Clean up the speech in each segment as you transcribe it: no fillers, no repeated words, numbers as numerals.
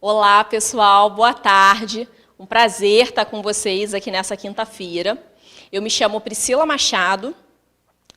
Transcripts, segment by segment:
Olá, pessoal, boa tarde. Um prazer estar com vocês aqui nessa quinta-feira. Eu me chamo Priscila Machado,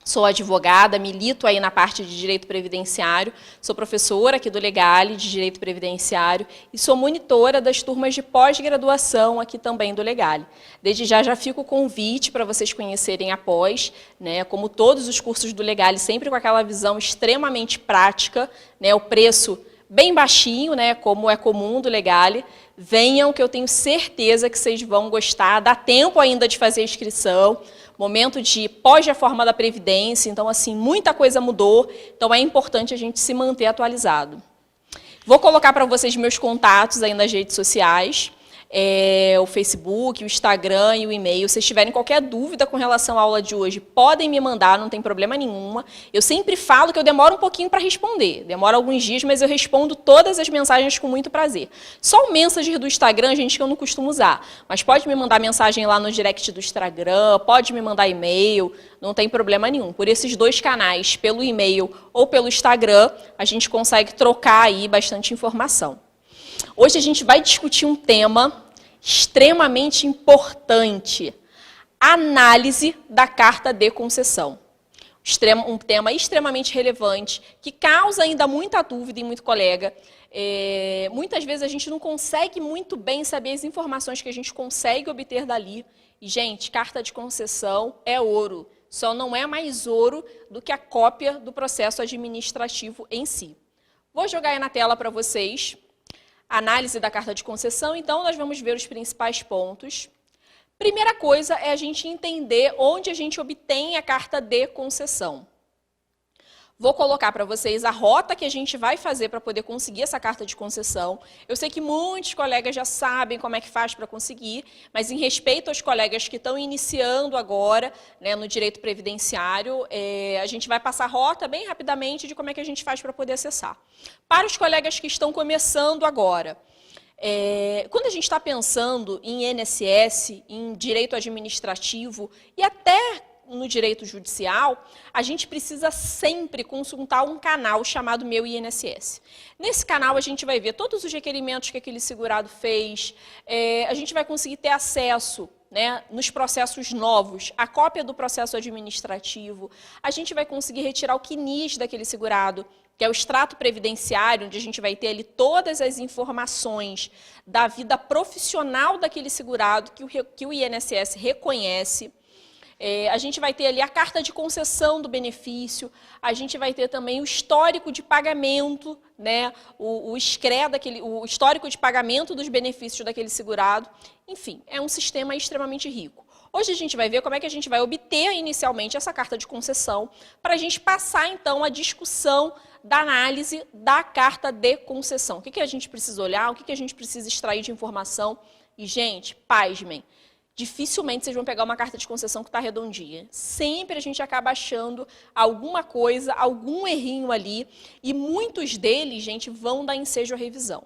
sou advogada, milito aí na parte de Direito Previdenciário, sou professora aqui do Legale de Direito Previdenciário e sou monitora das turmas de pós-graduação aqui também do Legale. Desde já fica o convite para vocês conhecerem a pós, né, como todos os cursos do Legale, sempre com aquela visão extremamente prática, né, o preço bem baixinho, né, como é comum do Legale. Venham que eu tenho certeza que vocês vão gostar, dá tempo ainda de fazer a inscrição, momento de pós-reforma da Previdência, então, assim, muita coisa mudou, então é importante a gente se manter atualizado. Vou colocar para vocês meus contatos aí nas redes sociais, o Facebook, o Instagram e o e-mail. Se tiverem qualquer dúvida com relação à aula de hoje, podem me mandar, não tem problema nenhuma. Eu sempre falo que eu demoro um pouquinho para responder, demora alguns dias, mas eu respondo todas as mensagens com muito prazer. Só o Messenger do Instagram, gente, que eu não costumo usar, mas pode me mandar mensagem lá no direct do Instagram, pode me mandar e-mail, não tem problema nenhum. Por esses dois canais, pelo e-mail ou pelo Instagram, a gente consegue trocar aí bastante informação. Hoje a gente vai discutir um tema extremamente importante, análise da carta de concessão. Um tema extremamente relevante, que causa ainda muita dúvida em muito colega. Muitas vezes a gente não consegue muito bem saber as informações que a gente consegue obter dali. E, gente, carta de concessão é ouro, só não é mais ouro do que a cópia do processo administrativo em si. Vou jogar aí na tela para vocês. Análise da carta de concessão, então nós vamos ver os principais pontos. Primeira coisa é a gente entender onde a gente obtém a carta de concessão. Vou colocar para vocês a rota que a gente vai fazer para poder conseguir essa carta de concessão. Eu sei que muitos colegas já sabem como é que faz para conseguir, mas em respeito aos colegas que estão iniciando agora, né, no direito previdenciário, a gente vai passar a rota bem rapidamente de como é que a gente faz para poder acessar. Para os colegas que estão começando agora, quando a gente está pensando em INSS, em direito administrativo e até no direito judicial, a gente precisa sempre consultar um canal chamado Meu INSS. Nesse canal a gente vai ver todos os requerimentos que aquele segurado fez, a gente vai conseguir ter acesso, né, nos processos novos, a cópia do processo administrativo, a gente vai conseguir retirar o CNIS daquele segurado, que é o extrato previdenciário, onde a gente vai ter ali todas as informações da vida profissional daquele segurado que o INSS reconhece. A gente vai ter ali a carta de concessão do benefício, a gente vai ter também o histórico de pagamento, né, o histórico de pagamento dos benefícios daquele segurado. Enfim, é um sistema extremamente rico. Hoje a gente vai ver como é que a gente vai obter inicialmente essa carta de concessão, para a gente passar então a discussão da análise da carta de concessão. O que a gente precisa olhar, o que a gente precisa extrair de informação. E, gente, pasmem, dificilmente vocês vão pegar uma carta de concessão que está redondinha. Sempre a gente acaba achando alguma coisa, algum errinho ali, e muitos deles, gente, vão dar ensejo à revisão.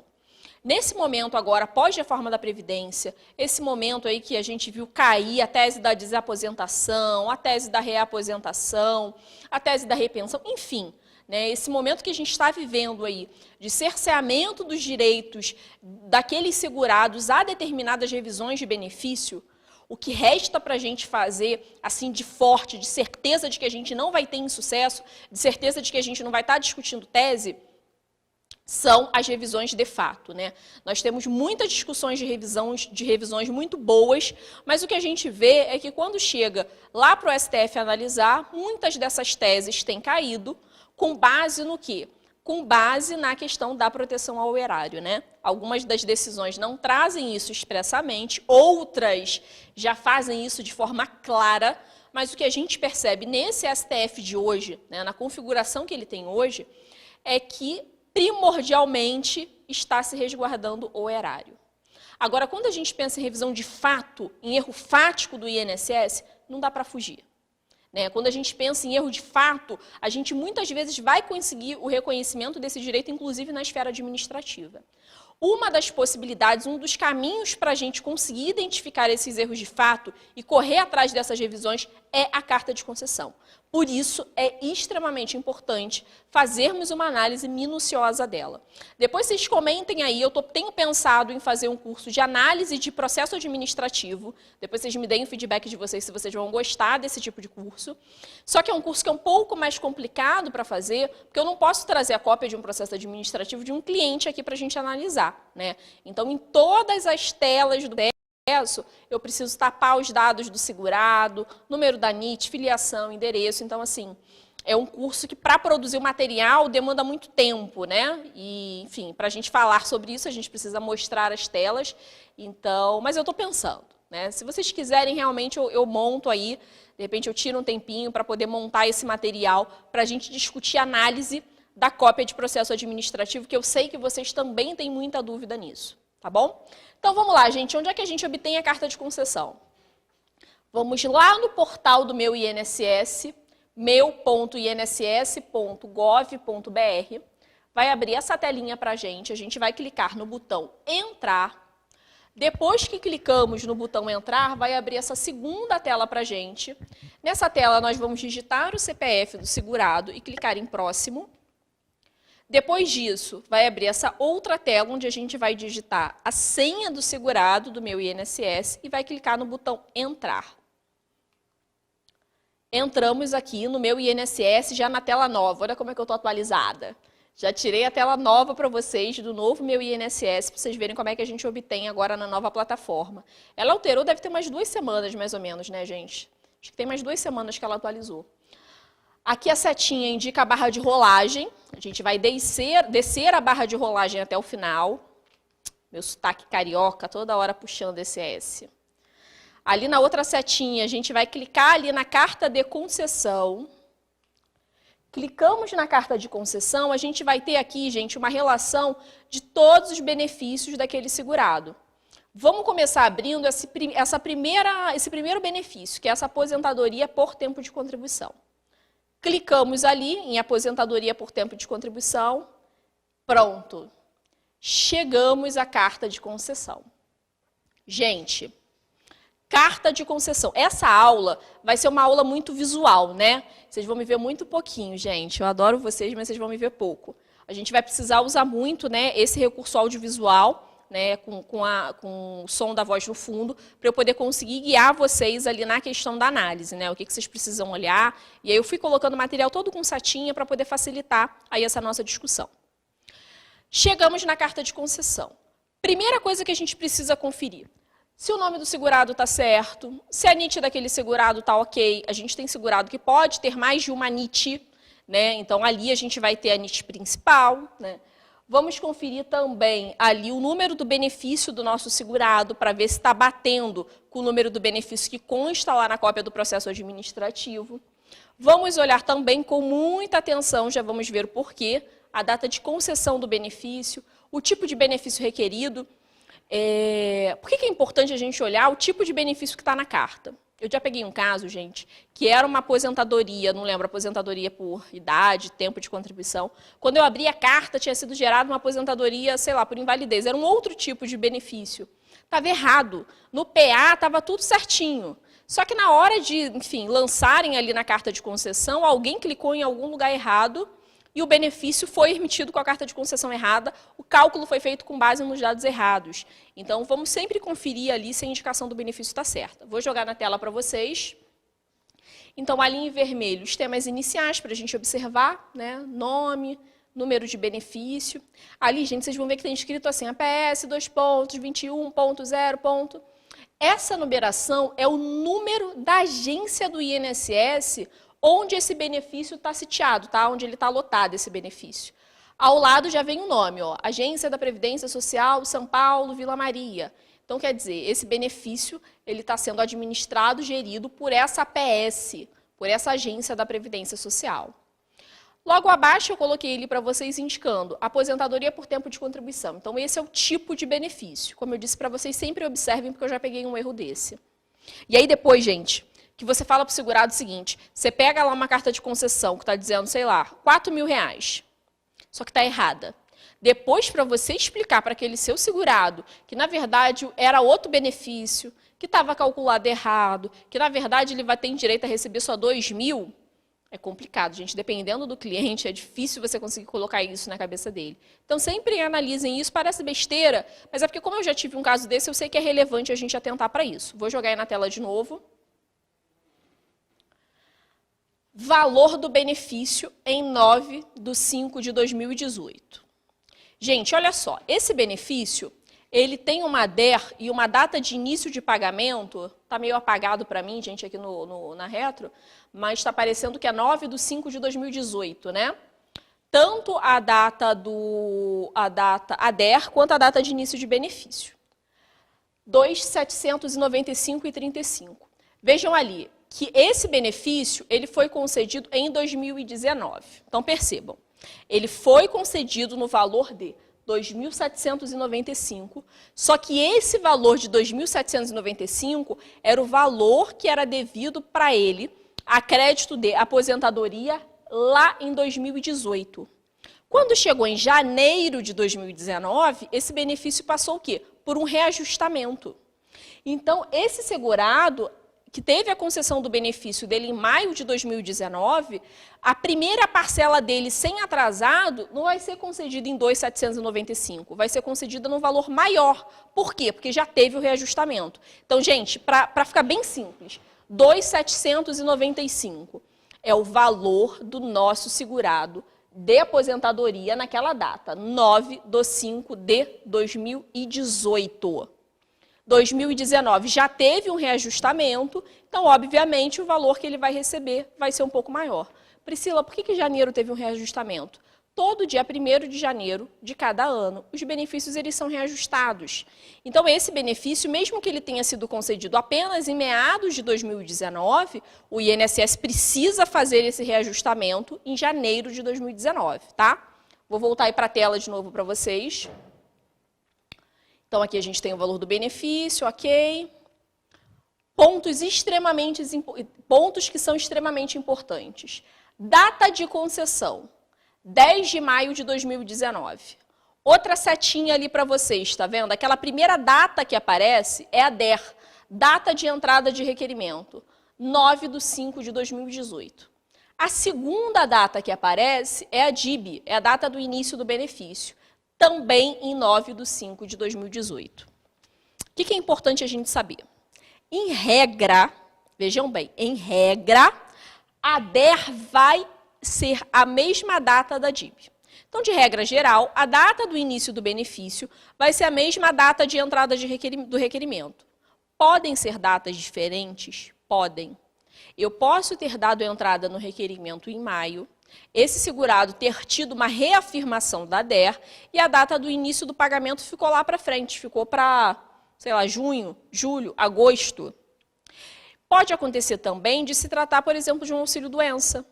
Nesse momento agora, pós-reforma da Previdência, esse momento aí que a gente viu cair a tese da desaposentação, a tese da reaposentação, a tese da repensão, enfim, né, esse momento que a gente está vivendo aí de cerceamento dos direitos daqueles segurados a determinadas revisões de benefício, o que resta para a gente fazer, assim, de forte, de certeza de que a gente não vai ter insucesso, de certeza de que a gente não vai estar discutindo tese, são as revisões de fato, né? Nós temos muitas discussões de revisões muito boas, mas o que a gente vê é que quando chega lá para o STF analisar, muitas dessas teses têm caído, com base no quê? Com base na questão da proteção ao erário, né? Algumas das decisões não trazem isso expressamente, outras já fazem isso de forma clara, mas o que a gente percebe nesse STF de hoje, né, na configuração que ele tem hoje, é que primordialmente está se resguardando o erário. Agora, quando a gente pensa em revisão de fato, em erro fático do INSS, não dá para fugir. Né? Quando a gente pensa em erro de fato, a gente muitas vezes vai conseguir o reconhecimento desse direito, inclusive na esfera administrativa. Uma das possibilidades, um dos caminhos para a gente conseguir identificar esses erros de fato e correr atrás dessas revisões é a carta de concessão. Por isso, é extremamente importante fazermos uma análise minuciosa dela. Depois vocês comentem aí, tenho pensado em fazer um curso de análise de processo administrativo. Depois vocês me deem o feedback de vocês se vocês vão gostar desse tipo de curso. Só que é um curso que é um pouco mais complicado para fazer, porque eu não posso trazer a cópia de um processo administrativo de um cliente aqui para a gente analisar, né? Então, em todas as telas do processo, eu preciso tapar os dados do segurado, número da NIT, filiação, endereço. Então, assim, é um curso que, para produzir o material, demanda muito tempo, né? E, enfim, para a gente falar sobre isso, a gente precisa mostrar as telas. Então, mas eu estou pensando, né? Se vocês quiserem, realmente, eu monto aí, de repente eu tiro um tempinho para poder montar esse material, para a gente discutir a análise da cópia de processo administrativo, que eu sei que vocês também têm muita dúvida nisso, tá bom? Então, vamos lá, gente. Onde é que a gente obtém a carta de concessão? Vamos lá no portal do Meu INSS, meu.inss.gov.br. Vai abrir essa telinha para a gente vai clicar no botão Entrar. Depois que clicamos no botão Entrar, vai abrir essa segunda tela para a gente. Nessa tela, nós vamos digitar o CPF do segurado e clicar em Próximo. Depois disso, vai abrir essa outra tela, onde a gente vai digitar a senha do segurado do Meu INSS e vai clicar no botão Entrar. Entramos aqui no Meu INSS, já na tela nova. Olha como é que eu estou atualizada. Já tirei a tela nova para vocês, do novo Meu INSS, para vocês verem como é que a gente obtém agora na nova plataforma. Ela alterou, deve ter umas 2 semanas, mais ou menos, né, gente? Acho que tem mais 2 semanas que ela atualizou. Aqui a setinha indica a barra de rolagem. A gente vai descer a barra de rolagem até o final. Meu sotaque carioca, toda hora puxando esse S. Ali na outra setinha, a gente vai clicar ali na carta de concessão. Clicamos na carta de concessão, a gente vai ter aqui, gente, uma relação de todos os benefícios daquele segurado. Vamos começar abrindo esse primeiro benefício, que é essa aposentadoria por tempo de contribuição. Clicamos ali em aposentadoria por tempo de contribuição. Pronto. Chegamos à carta de concessão. Gente, carta de concessão. Essa aula vai ser uma aula muito visual, né? Vocês vão me ver muito pouquinho, gente. Eu adoro vocês, mas vocês vão me ver pouco. A gente vai precisar usar muito, né, esse recurso audiovisual, né, com o som da voz no fundo, para eu poder conseguir guiar vocês ali na questão da análise, né, o que vocês precisam olhar. E aí eu fui colocando o material todo com setinha para poder facilitar aí essa nossa discussão. Chegamos na carta de concessão. Primeira coisa que a gente precisa conferir: se o nome do segurado está certo, se a NIT daquele segurado está ok. A gente tem segurado que pode ter mais de uma NIT, né? Então ali a gente vai ter a NIT principal, né? Vamos conferir também ali o número do benefício do nosso segurado para ver se está batendo com o número do benefício que consta lá na cópia do processo administrativo. Vamos olhar também com muita atenção, já vamos ver o porquê, a data de concessão do benefício, o tipo de benefício requerido. Por que é importante a gente olhar o tipo de benefício que está na carta? Eu já peguei um caso, gente, que era uma aposentadoria, não lembro, aposentadoria por idade, tempo de contribuição. Quando eu abri a carta, tinha sido gerada uma aposentadoria, sei lá, por invalidez. Era um outro tipo de benefício. Estava errado. No PA estava tudo certinho. Só que na hora de, enfim, lançarem ali na carta de concessão, alguém clicou em algum lugar errado e o benefício foi emitido com a carta de concessão errada, o cálculo foi feito com base nos dados errados. Então, vamos sempre conferir ali se a indicação do benefício está certa. Vou jogar na tela para vocês. Então, ali em vermelho, os temas iniciais para a gente observar, né? Nome, número de benefício. Ali, gente, vocês vão ver que tem escrito assim, APS, 2.21.0. Essa numeração é o número da agência do INSS onde esse benefício está sitiado, tá? Onde ele está lotado, esse benefício. Ao lado já vem o nome, ó, Agência da Previdência Social, São Paulo, Vila Maria. Então, quer dizer, esse benefício ele está sendo administrado, gerido por essa APS, por essa Agência da Previdência Social. Logo abaixo, eu coloquei ele para vocês indicando aposentadoria por tempo de contribuição. Então, esse é o tipo de benefício. Como eu disse para vocês, sempre observem, porque eu já peguei um erro desse. E aí depois, gente, que você fala para o segurado o seguinte, você pega lá uma carta de concessão que está dizendo, sei lá, R$4.000, só que está errada. Depois, para você explicar para aquele seu segurado que, na verdade, era outro benefício, que estava calculado errado, que, na verdade, ele vai ter direito a receber só 2.000, É complicado, gente. Dependendo do cliente, é difícil você conseguir colocar isso na cabeça dele. Então, sempre analisem isso. Parece besteira, mas é porque, como eu já tive um caso desse, eu sei que é relevante a gente atentar para isso. Vou jogar aí na tela de novo. Valor do benefício em 9/5/2018. Gente, olha só. Esse benefício, ele tem uma DER e uma data de início de pagamento. Está meio apagado para mim, gente, aqui na retro, mas está parecendo que é 9/5/2018, né? Tanto a DER quanto a data de início de benefício. 2.795,35. Vejam ali que esse benefício ele foi concedido em 2019. Então, percebam, ele foi concedido no valor de 2.795, só que esse valor de 2.795 era o valor que era devido para ele a crédito de aposentadoria lá em 2018. Quando chegou em janeiro de 2019, esse benefício passou o quê? Por um reajustamento. Então, esse segurado que teve a concessão do benefício dele em maio de 2019, a primeira parcela dele sem atrasado não vai ser concedida em 2.795, vai ser concedida num valor maior. Por quê? Porque já teve o reajustamento. Então, gente, para ficar bem simples, 2.795 é o valor do nosso segurado de aposentadoria naquela data, 9/5/2018. 2019 já teve um reajustamento, então, obviamente, o valor que ele vai receber vai ser um pouco maior. Priscila, por que janeiro teve um reajustamento? Todo dia 1º de janeiro de cada ano, os benefícios eles são reajustados. Então, esse benefício, mesmo que ele tenha sido concedido apenas em meados de 2019, o INSS precisa fazer esse reajustamento em janeiro de 2019, tá? Vou voltar aí para a tela de novo para vocês. Então, aqui a gente tem o valor do benefício, ok. Pontos que são extremamente importantes. Data de concessão, 10 de maio de 2019. Outra setinha ali para vocês, tá vendo? Aquela primeira data que aparece é a DER, data de entrada de requerimento, 9/5/2018. A segunda data que aparece é a DIB, é a data do início do benefício, também em 9/5/2018. O que é importante a gente saber? Em regra, vejam bem, em regra, a DER vai ser a mesma data da DIB. Então, de regra geral, a data do início do benefício vai ser a mesma data de entrada do requerimento. Podem ser datas diferentes? Podem. Eu posso ter dado entrada no requerimento em maio, esse segurado ter tido uma reafirmação da DER e a data do início do pagamento ficou lá para frente, ficou para, sei lá, junho, julho, agosto. Pode acontecer também de se tratar, por exemplo, de um auxílio-doença.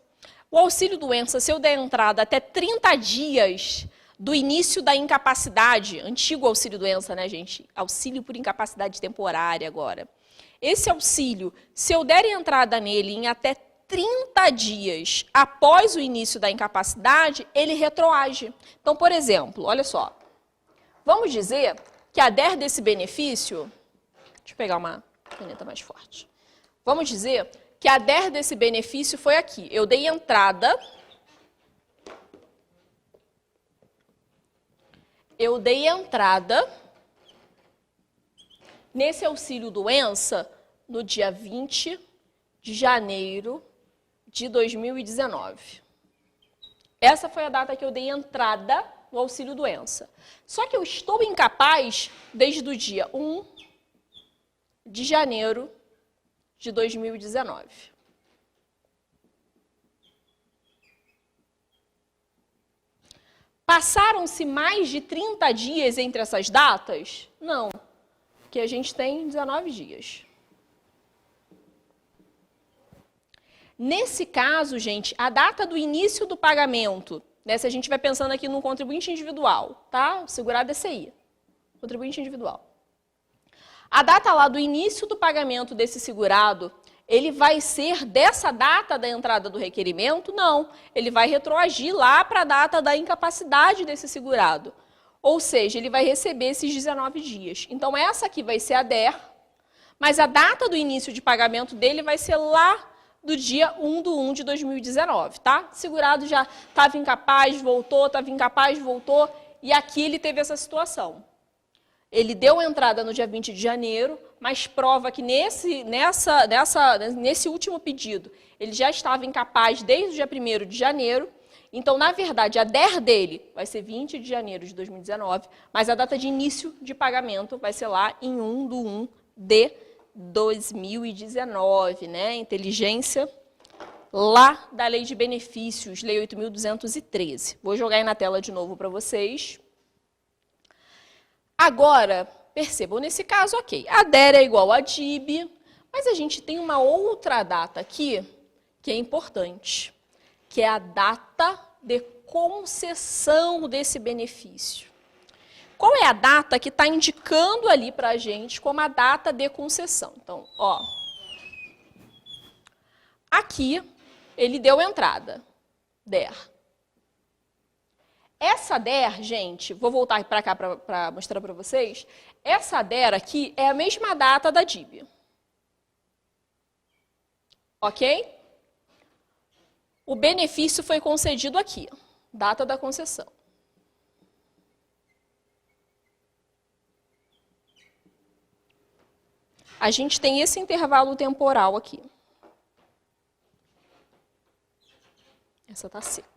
O auxílio-doença, se eu der entrada até 30 dias do início da incapacidade, antigo auxílio-doença, né, gente? Auxílio por incapacidade temporária agora. Esse auxílio, se eu der entrada nele em até 30 dias após o início da incapacidade, ele retroage. Então, por exemplo, olha só, vamos dizer que a DER desse benefício, deixa eu pegar uma caneta mais forte, vamos dizer que a DER desse benefício foi aqui, eu dei entrada, nesse auxílio-doença no dia 20 de janeiro de 2019. Essa foi a data que eu dei entrada no auxílio-doença. Só que eu estou incapaz desde o dia 1 de janeiro de 2019. Passaram-se mais de 30 dias entre essas datas? Não, porque a gente tem 19 dias. Nesse caso, gente, a data do início do pagamento, né, se a gente vai pensando aqui no contribuinte individual, tá? O segurado DCI, contribuinte individual. A data lá do início do pagamento desse segurado, ele vai ser dessa data da entrada do requerimento? Não, ele vai retroagir lá para a data da incapacidade desse segurado. Ou seja, ele vai receber esses 19 dias. Então, essa aqui vai ser a DER, mas a data do início de pagamento dele vai ser lá do dia 1/1 de 2019, tá? Segurado já estava incapaz, voltou, estava incapaz, voltou, e aqui ele teve essa situação. Ele deu entrada no dia 20 de janeiro, mas prova que nesse último pedido ele já estava incapaz desde o dia 1º de janeiro. Então, na verdade, a DER dele vai ser 20 de janeiro de 2019, mas a data de início de pagamento vai ser lá em 1/1 de 2019, né? Inteligência lá da Lei de Benefícios, Lei 8.213. Vou jogar aí na tela de novo para vocês. Agora, percebam, nesse caso, ok, a DER é igual a DIB, mas a gente tem uma outra data aqui que é importante, que é a data de concessão desse benefício. Qual é a data que está indicando ali para a gente como a data de concessão? Então, ó, aqui ele deu entrada, DER. Essa DER, gente, vou voltar para cá para mostrar para vocês, essa DER aqui é a mesma data da DIB. Ok? O benefício foi concedido aqui, data da concessão. A gente tem esse intervalo temporal aqui. Essa está seca.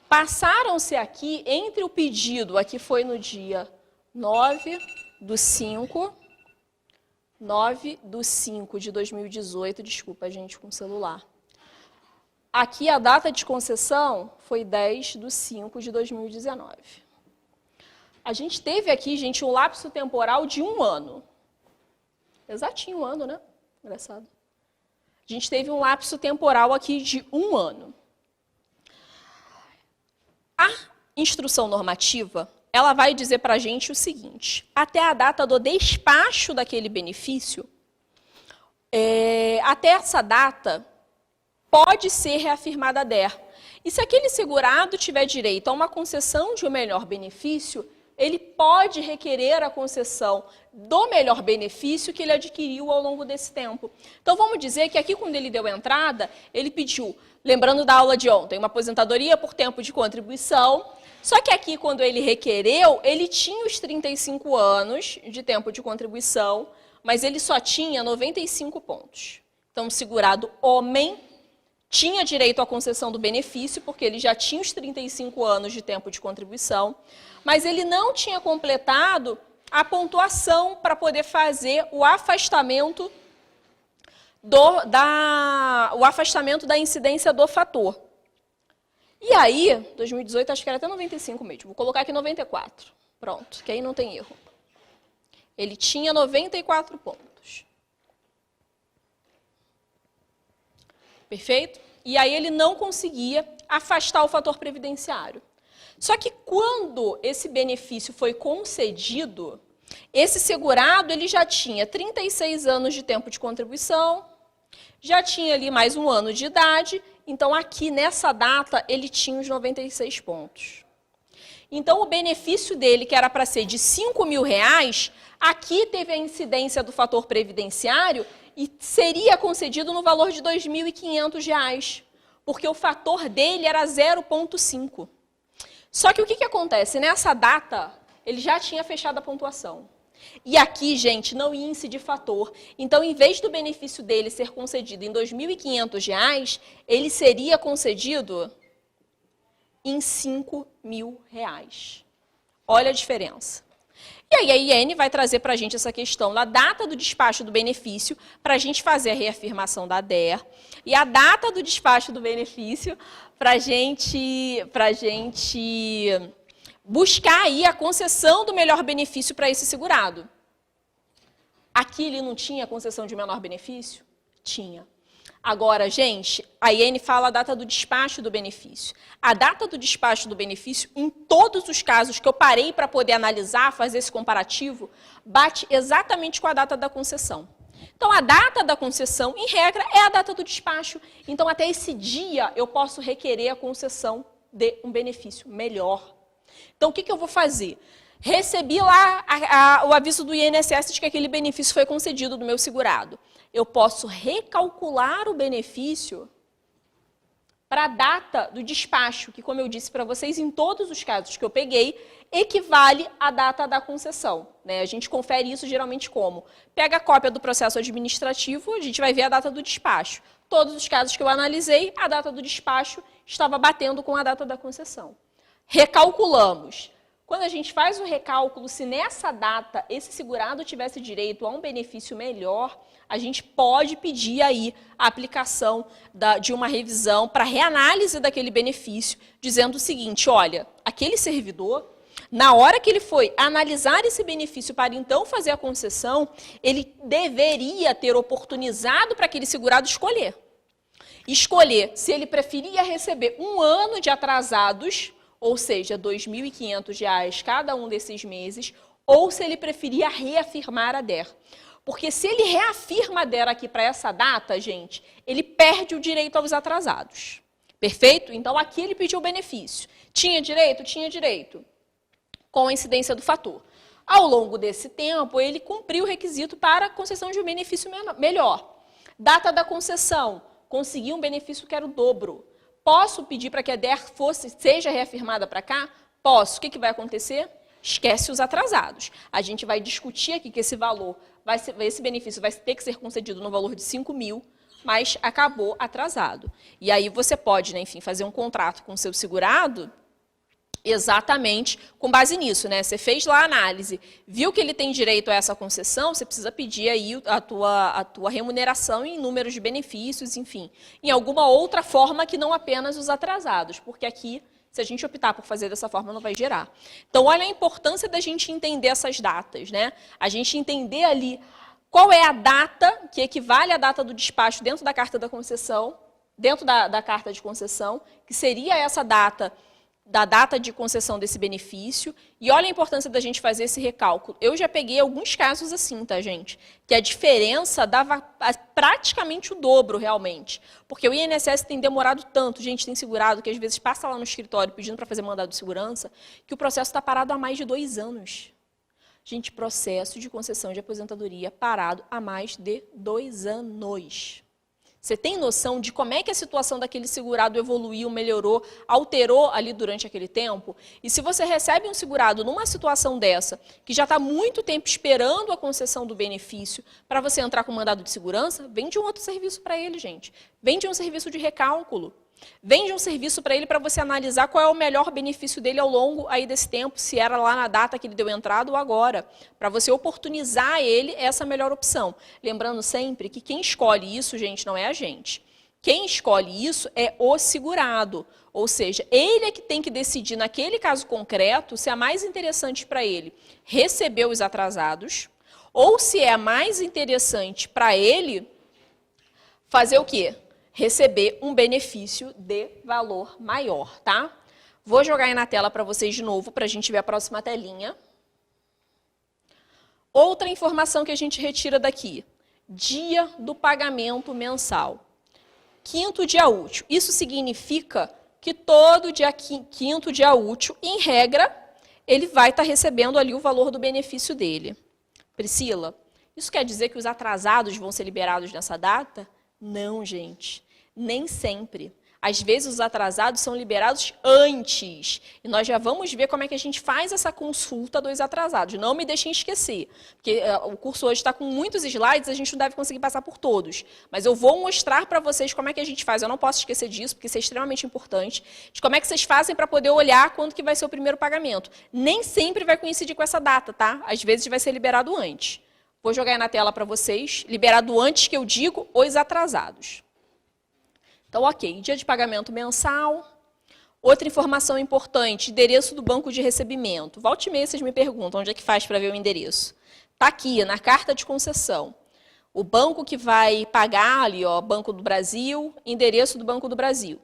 Passaram-se aqui, entre o pedido, aqui foi no dia 9/5 de 2018, desculpa, gente, com o celular. Aqui a data de concessão foi 10/5 de 2019. A gente teve aqui, gente, um lapso temporal de 1 ano. Exatinho 1 ano, né? Engraçado. A gente teve um lapso temporal aqui de 1 ano. A instrução normativa, ela vai dizer para a gente o seguinte, até a data do despacho daquele benefício, até essa data, pode ser reafirmada a DER. E se aquele segurado tiver direito a uma concessão de um melhor benefício, ele pode requerer a concessão do melhor benefício que ele adquiriu ao longo desse tempo. Então, vamos dizer que aqui, quando ele deu entrada, ele pediu, lembrando da aula de ontem, uma aposentadoria por tempo de contribuição, só que aqui, quando ele requereu, ele tinha os 35 anos de tempo de contribuição, mas ele só tinha 95 pontos. Então, o segurado homem tinha direito à concessão do benefício, porque ele já tinha os 35 anos de tempo de contribuição, mas ele não tinha completado a pontuação para poder fazer o afastamento da incidência do fator. E aí, 2018, acho que era até 95 mesmo, vou colocar aqui 94, pronto, que aí não tem erro. Ele tinha 94 pontos. Perfeito? E aí ele não conseguia afastar o fator previdenciário. Só que quando esse benefício foi concedido, esse segurado ele já tinha 36 anos de tempo de contribuição, já tinha ali mais 1 ano de idade, então aqui nessa data ele tinha os 96 pontos. Então o benefício dele, que era para ser de R$5.000, aqui teve a incidência do fator previdenciário e seria concedido no valor de R$2.500, porque o fator dele era 0,5. Só que o que acontece? Nessa data, ele já tinha fechado a pontuação. E aqui, gente, não ia incidir fator. Então, em vez do benefício dele ser concedido em R$2.500, ele seria concedido em R$5.000. Olha a diferença. E aí a IN vai trazer para a gente essa questão da data do despacho do benefício, para a gente fazer a reafirmação da DER, e a data do despacho do benefício para a gente buscar aí a concessão do melhor benefício para esse segurado. Aqui ele não tinha concessão de menor benefício? Tinha. Agora, gente, a IN fala a data do despacho do benefício. A data do despacho do benefício, em todos os casos que eu parei para poder analisar, fazer esse comparativo, bate exatamente com a data da concessão. Então, a data da concessão, em regra, é a data do despacho. Então, até esse dia, eu posso requerer a concessão de um benefício melhor. Então, o que eu vou fazer? Recebi lá o aviso do INSS de que aquele benefício foi concedido do meu segurado. Eu posso recalcular o benefício para a data do despacho, que, como eu disse para vocês, em todos os casos que eu peguei, equivale à data da concessão, né? A gente confere isso geralmente como? Pega a cópia do processo administrativo, a gente vai ver a data do despacho. Todos os casos que eu analisei, a data do despacho estava batendo com a data da concessão. Recalculamos. Quando a gente faz o recálculo, se nessa data esse segurado tivesse direito a um benefício melhor, a gente pode pedir aí a aplicação de uma revisão para reanálise daquele benefício, dizendo o seguinte, olha, aquele servidor, na hora que ele foi analisar esse benefício para então fazer a concessão, ele deveria ter oportunizado para aquele segurado escolher. Escolher se ele preferia receber 1 ano de atrasados, ou seja, R$ 2.500 cada um desses meses, ou se ele preferia reafirmar a DER. Porque se ele reafirma a DER aqui para essa data, gente, ele perde o direito aos atrasados. Perfeito? Então, aqui ele pediu o benefício. Tinha direito? Tinha direito. Com a incidência do fator. Ao longo desse tempo, ele cumpriu o requisito para a concessão de um benefício melhor. Data da concessão, conseguiu um benefício que era o dobro. Posso pedir para que a DER seja reafirmada para cá? Posso. O que vai acontecer? Esquece os atrasados. A gente vai discutir aqui que esse valor, esse benefício vai ter que ser concedido no valor de 5 mil, mas acabou atrasado. E aí você pode, né, enfim, fazer um contrato com o seu segurado exatamente com base nisso, né? Você fez lá a análise, viu que ele tem direito a essa concessão, você precisa pedir aí a tua remuneração em números de benefícios, enfim, em alguma outra forma que não apenas os atrasados, porque aqui, se a gente optar por fazer dessa forma, não vai gerar. Então, olha a importância da gente entender essas datas, né? A gente entender ali qual é a data que equivale à data do despacho dentro da carta da concessão, dentro da carta de concessão, que seria essa data da data de concessão desse benefício, e olha a importância da gente fazer esse recálculo. Eu já peguei alguns casos assim, tá, gente? Que a diferença dava praticamente o dobro, realmente. Porque o INSS tem demorado tanto, gente, tem segurado, que às vezes passa lá no escritório pedindo para fazer mandado de segurança, que o processo está parado há mais de 2 anos. Gente, processo de concessão de aposentadoria parado há mais de 2 anos. Você tem noção de como é que a situação daquele segurado evoluiu, melhorou, alterou ali durante aquele tempo? E se você recebe um segurado numa situação dessa, que já está muito tempo esperando a concessão do benefício para você entrar com mandado de segurança, vende um outro serviço para ele, gente. Vende um serviço de recálculo. Vende um serviço para ele para você analisar qual é o melhor benefício dele ao longo aí desse tempo, se era lá na data que ele deu entrada ou agora, para você oportunizar a ele essa melhor opção. Lembrando sempre que quem escolhe isso, gente, não é a gente. Quem escolhe isso é o segurado, ou seja, ele é que tem que decidir naquele caso concreto se é mais interessante para ele receber os atrasados ou se é mais interessante para ele fazer o quê? Receber um benefício de valor maior, tá? Vou jogar aí na tela para vocês de novo, para a gente ver a próxima telinha. Outra informação que a gente retira daqui, dia do pagamento mensal. 5º dia útil. Isso significa que todo dia 5º dia útil, em regra, ele vai estar recebendo ali o valor do benefício dele. Priscila, isso quer dizer que os atrasados vão ser liberados nessa data? Não, gente. Nem sempre. Às vezes, os atrasados são liberados antes. E nós já vamos ver como é que a gente faz essa consulta dos atrasados. Não me deixem esquecer, porque o curso hoje está com muitos slides, a gente não deve conseguir passar por todos. Mas eu vou mostrar para vocês como é que a gente faz. Eu não posso esquecer disso, porque isso é extremamente importante. De como é que vocês fazem para poder olhar quando que vai ser o primeiro pagamento. Nem sempre vai coincidir com essa data, tá? Às vezes vai ser liberado antes. Vou jogar aí na tela para vocês. Liberado antes, que eu digo, os atrasados. Então, ok, dia de pagamento mensal. Outra informação importante, endereço do banco de recebimento. Volta e meia vocês me perguntam onde é que faz para ver o endereço. Está aqui, na carta de concessão. O banco que vai pagar ali, ó, Banco do Brasil, endereço do Banco do Brasil.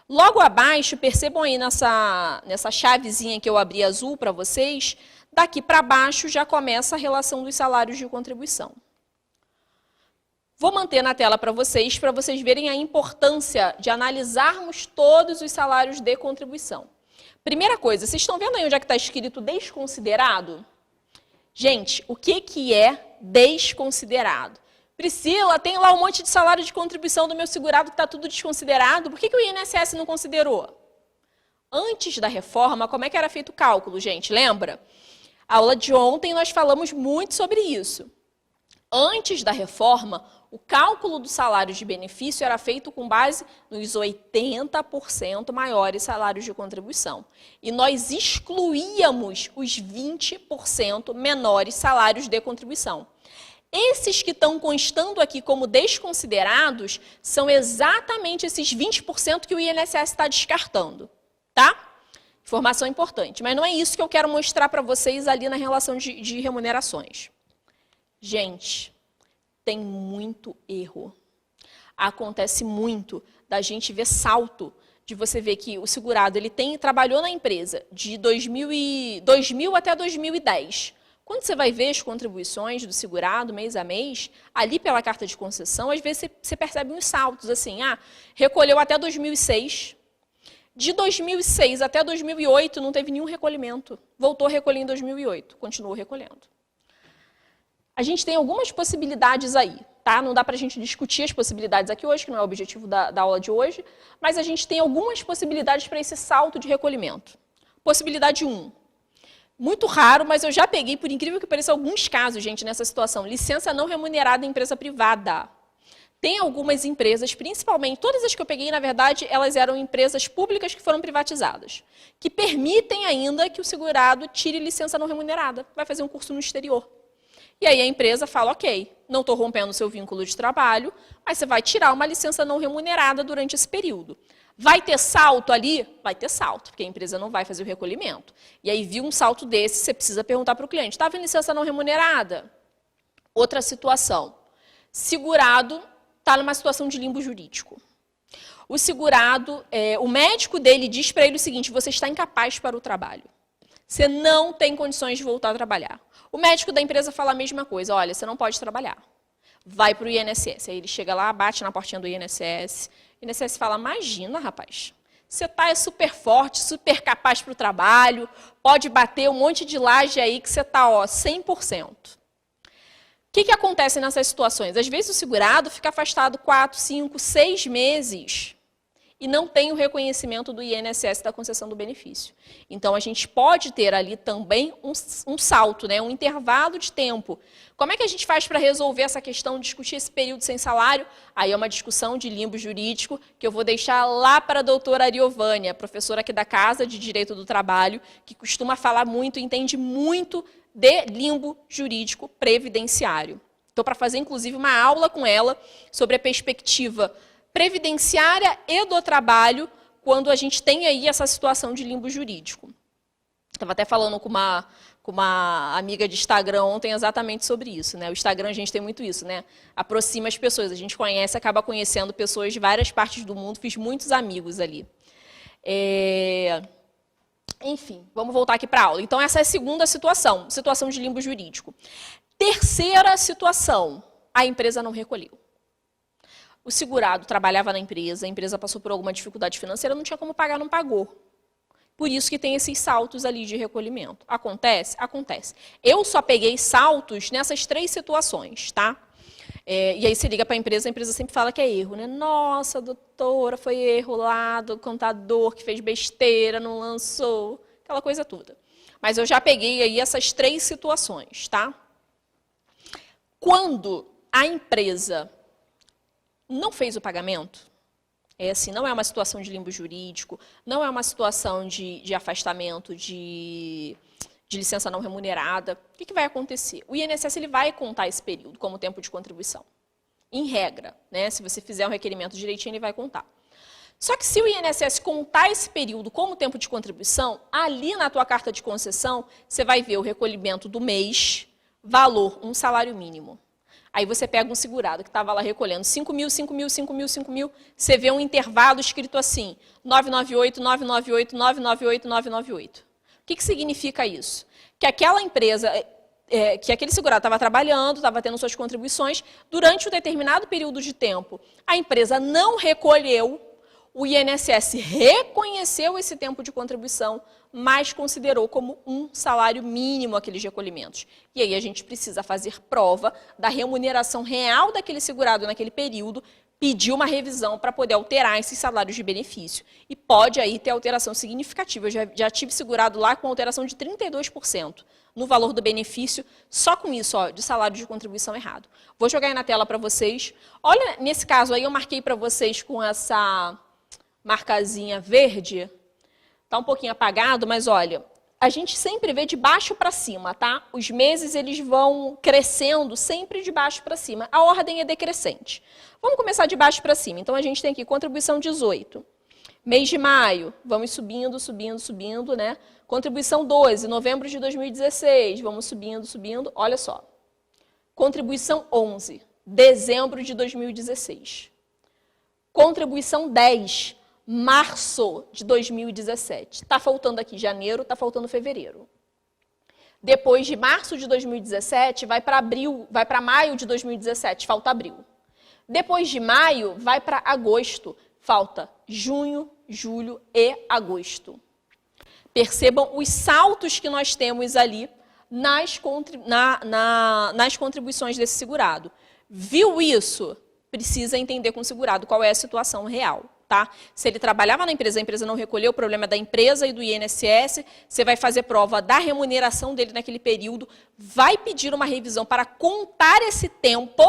Logo abaixo, percebam aí nessa chavezinha que eu abri azul para vocês, daqui para baixo já começa a relação dos salários de contribuição. Vou manter na tela para vocês verem a importância de analisarmos todos os salários de contribuição. Primeira coisa, vocês estão vendo aí onde é que está escrito desconsiderado? Gente, o que é desconsiderado? Priscila, tem lá um monte de salário de contribuição do meu segurado que está tudo desconsiderado. Por que o INSS não considerou? Antes da reforma, como é que era feito o cálculo, gente? Lembra? A aula de ontem nós falamos muito sobre isso. Antes da reforma, o cálculo do salário de benefício era feito com base nos 80% maiores salários de contribuição. E nós excluíamos os 20% menores salários de contribuição. Esses que estão constando aqui como desconsiderados são exatamente esses 20% que o INSS está descartando, tá? Informação importante, mas não é isso que eu quero mostrar para vocês ali na relação de remunerações. Gente, tem muito erro. Acontece muito da gente ver salto, de você ver que o segurado ele trabalhou na empresa de 2000 até 2010. Quando você vai ver as contribuições do segurado mês a mês, ali pela carta de concessão, às vezes você percebe uns saltos, assim, recolheu até 2006, de 2006 até 2008 não teve nenhum recolhimento, voltou a recolher em 2008, continuou recolhendo. A gente tem algumas possibilidades aí, tá? Não dá para a gente discutir as possibilidades aqui hoje, que não é o objetivo da aula de hoje, mas a gente tem algumas possibilidades para esse salto de recolhimento. Possibilidade 1. Muito raro, mas eu já peguei, por incrível que pareça, alguns casos, gente, nessa situação. Licença não remunerada em empresa privada. Tem algumas empresas, principalmente, todas as que eu peguei, na verdade, elas eram empresas públicas que foram privatizadas, que permitem ainda que o segurado tire licença não remunerada, vai fazer um curso no exterior. E aí a empresa fala, ok, não estou rompendo o seu vínculo de trabalho, mas você vai tirar uma licença não remunerada durante esse período. Vai ter salto ali? Vai ter salto, porque a empresa não vai fazer o recolhimento. E aí, viu um salto desse, você precisa perguntar para o cliente, estava em licença não remunerada? Outra situação, segurado está numa situação de limbo jurídico. O segurado, o médico dele diz para ele o seguinte, você está incapaz para o trabalho. Você não tem condições de voltar a trabalhar. O médico da empresa fala a mesma coisa, olha, você não pode trabalhar. Vai para o INSS. Aí ele chega lá, bate na portinha do INSS. O INSS fala, imagina, rapaz, você está super forte, super capaz para o trabalho, pode bater um monte de laje aí que você está 100%. O que acontece nessas situações? Às vezes o segurado fica afastado 4, 5, 6 meses e não tem o reconhecimento do INSS da concessão do benefício. Então, a gente pode ter ali também um salto, né? Um intervalo de tempo. Como é que a gente faz para resolver essa questão, discutir esse período sem salário? Aí é uma discussão de limbo jurídico que eu vou deixar lá para a doutora Ariovânia, professora aqui da Casa de Direito do Trabalho, que costuma falar muito, entende muito de limbo jurídico previdenciário. Estou para fazer, inclusive, uma aula com ela sobre a perspectiva previdenciária e do trabalho, quando a gente tem aí essa situação de limbo jurídico. Estava até falando com uma amiga de Instagram ontem exatamente sobre isso, né? O Instagram, a gente tem muito isso, né? Aproxima as pessoas, a gente conhece, acaba conhecendo pessoas de várias partes do mundo, fiz muitos amigos ali. Enfim, vamos voltar aqui para a aula. Então, essa é a segunda situação de limbo jurídico. Terceira situação, a empresa não recolheu. O segurado trabalhava na empresa, a empresa passou por alguma dificuldade financeira, não tinha como pagar, não pagou. Por isso que tem esses saltos ali de recolhimento. Acontece? Acontece. Eu só peguei saltos nessas 3 situações, tá? E aí você liga para a empresa sempre fala que é erro, né? Nossa, doutora, foi erro lá do contador que fez besteira, não lançou, aquela coisa toda. Mas eu já peguei aí essas 3 situações, tá? Quando a empresa não fez o pagamento, assim, não é uma situação de limbo jurídico, não é uma situação de afastamento de licença não remunerada, o que vai acontecer? O INSS ele vai contar esse período como tempo de contribuição. Em regra, né? Se você fizer um requerimento direitinho, ele vai contar. Só que se o INSS contar esse período como tempo de contribuição, ali na tua carta de concessão, você vai ver o recolhimento do mês, valor, um salário mínimo. Aí você pega um segurado que estava lá recolhendo 5 mil, 5 mil, 5 mil, 5 mil, você vê um intervalo escrito assim, 998, 998, 998, 998. O que significa isso? Que aquela empresa, que aquele segurado estava trabalhando, estava tendo suas contribuições, durante um determinado período de tempo, a empresa não recolheu, O INSS reconheceu esse tempo de contribuição, mas considerou como um salário mínimo aqueles recolhimentos. E aí a gente precisa fazer prova da remuneração real daquele segurado naquele período, pedir uma revisão para poder alterar esses salários de benefício. E pode aí ter alteração significativa. Eu já tive segurado lá com alteração de 32% no valor do benefício, só com isso, ó, de salário de contribuição errado. Vou jogar aí na tela para vocês. Olha, nesse caso aí eu marquei para vocês com essa marcazinha verde. Está um pouquinho apagado, mas olha, a gente sempre vê de baixo para cima, tá? Os meses eles vão crescendo sempre de baixo para cima. A ordem é decrescente. Vamos começar de baixo para cima. Então, a gente tem aqui contribuição 18. Mês de maio, vamos subindo, subindo, subindo, né? Contribuição 12, novembro de 2016, vamos subindo, subindo. Olha só. Contribuição 11, dezembro de 2016. Contribuição 10, março de 2017. Está faltando aqui janeiro, está faltando fevereiro. Depois de março de 2017, vai para abril, vai para maio de 2017, falta abril. Depois de maio, vai para agosto, falta junho, julho e agosto. Percebam os saltos que nós temos ali nas contribuições desse segurado. Viu isso? Precisa entender com o segurado qual é a situação real. Tá? Se ele trabalhava na empresa, a empresa não recolheu, o problema é da empresa e do INSS, você vai fazer prova da remuneração dele naquele período, vai pedir uma revisão para contar esse tempo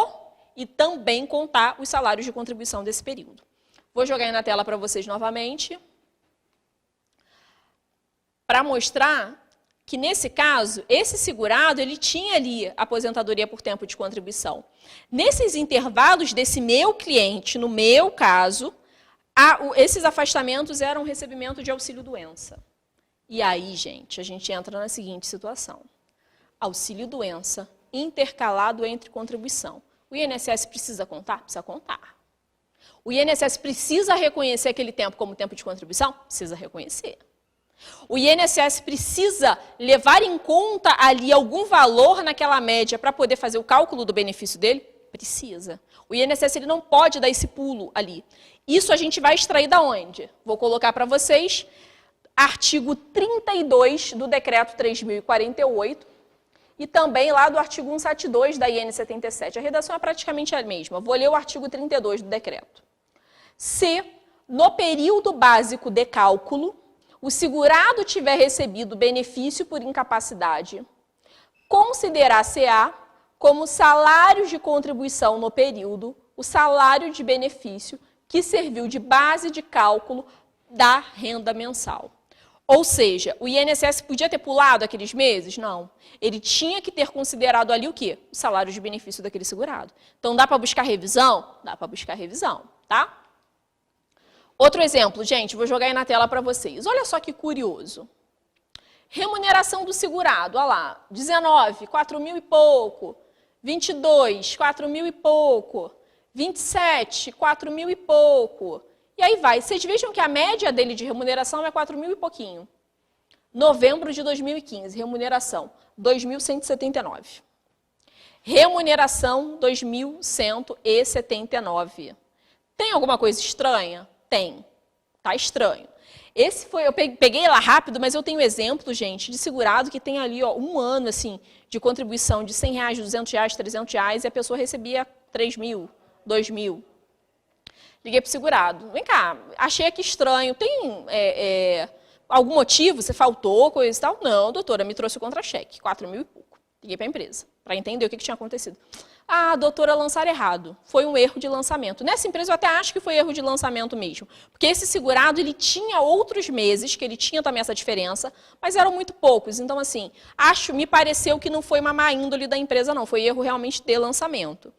e também contar os salários de contribuição desse período. Vou jogar aí na tela para vocês novamente, para mostrar que, nesse caso, esse segurado, ele tinha ali aposentadoria por tempo de contribuição. Nesses intervalos desse meu cliente, no meu caso, esses afastamentos eram recebimento de auxílio-doença. E aí, gente, a gente entra na seguinte situação. Auxílio-doença intercalado entre contribuição. O INSS precisa contar? Precisa contar. O INSS precisa reconhecer aquele tempo como tempo de contribuição? Precisa reconhecer. O INSS precisa levar em conta ali algum valor naquela média para poder fazer o cálculo do benefício dele? Precisa. O INSS ele não pode dar esse pulo ali. Isso a gente vai extrair da onde? Vou colocar para vocês artigo 32 do decreto 3048 e também lá do artigo 172 da IN 77. A redação é praticamente a mesma. Vou ler o artigo 32 do decreto. Se, no período básico de cálculo, o segurado tiver recebido benefício por incapacidade, considerar-se-á como salário de contribuição no período o salário de benefício que serviu de base de cálculo da renda mensal. Ou seja, o INSS podia ter pulado aqueles meses? Não. Ele tinha que ter considerado ali o quê? O salário de benefício daquele segurado. Então, dá para buscar revisão? Dá para buscar revisão, tá? Outro exemplo, gente, vou jogar aí na tela para vocês. Olha só que curioso. Remuneração do segurado, olha lá, 19, 4 mil e pouco. 22, 4 mil e pouco. 27, 4 mil e pouco. E aí vai. Vocês vejam que a média dele de remuneração é 4 mil e pouquinho. Novembro de 2015, remuneração 2.179. Remuneração 2.179. Tem alguma coisa estranha? Tem. Tá estranho. Esse foi, eu peguei lá rápido, mas eu tenho exemplo, gente, de segurado que tem ali ó, um ano assim, de contribuição de R$100, R$200, R$300 e a pessoa recebia 3 mil, 2 mil. Liguei para o segurado. Vem cá, achei aqui estranho. Tem algum motivo? Você faltou, coisa e tal? Não, doutora, me trouxe o contra-cheque, 4 mil e pouco. Liguei para a empresa, para entender o que tinha acontecido. Ah, doutora, lançaram errado. Foi um erro de lançamento. Nessa empresa eu até acho que foi erro de lançamento mesmo. Porque esse segurado, ele tinha outros meses que ele tinha também essa diferença, mas eram muito poucos. Então, assim, me pareceu que não foi uma má índole da empresa, não. Foi erro realmente de lançamento.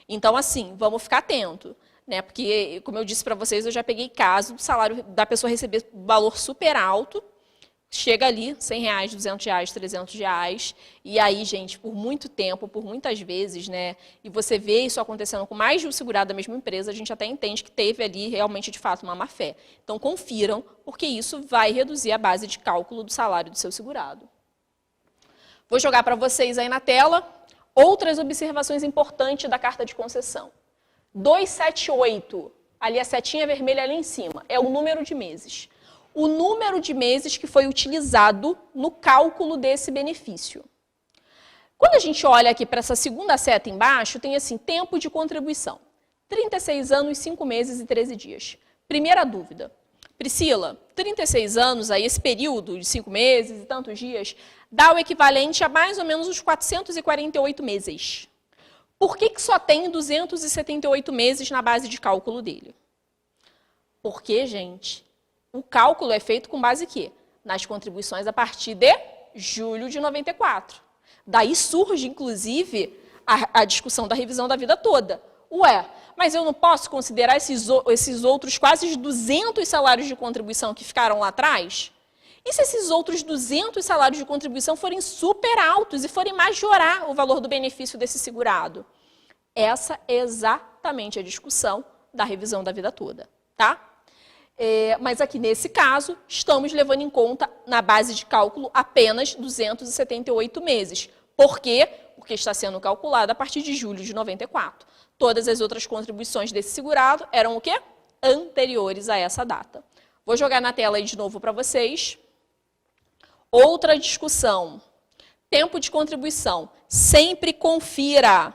Então, assim, vamos ficar atento. Né? Porque, como eu disse para vocês, eu já peguei caso do salário da pessoa receber valor super alto, chega ali, R$100, R$200, R$300, e aí, gente, por muito tempo, por muitas vezes, né, e você vê isso acontecendo com mais de um segurado da mesma empresa, a gente até entende que teve ali realmente, de fato, uma má-fé. Então, confiram, porque isso vai reduzir a base de cálculo do salário do seu segurado. Vou jogar para vocês aí na tela outras observações importantes da carta de concessão. 278, Ali a setinha vermelha ali em cima, é o número de meses. O número de meses que foi utilizado no cálculo desse benefício. Quando a gente olha aqui para essa segunda seta embaixo, tem assim, tempo de contribuição. 36 anos, 5 meses e 13 dias. Primeira dúvida. Priscila, 36 anos, aí esse período de 5 meses e tantos dias, dá o equivalente a mais ou menos os 448 meses. Por que só tem 278 meses na base de cálculo dele? Porque, gente, o cálculo é feito com base em quê? Nas contribuições a partir de julho de 94. Daí surge, inclusive, a discussão da revisão da vida toda. Ué, mas eu não posso considerar esses outros quase 200 salários de contribuição que ficaram lá atrás? E se esses outros 200 salários de contribuição forem super altos e forem majorar o valor do benefício desse segurado? Essa é exatamente a discussão da revisão da vida toda, tá? Mas aqui nesse caso, estamos levando em conta, na base de cálculo, apenas 278 meses. Por quê? Porque está sendo calculado a partir de julho de 94. Todas as outras contribuições desse segurado eram o quê? Anteriores a essa data. Vou jogar na tela aí de novo para vocês. Outra discussão. Tempo de contribuição. Sempre confira.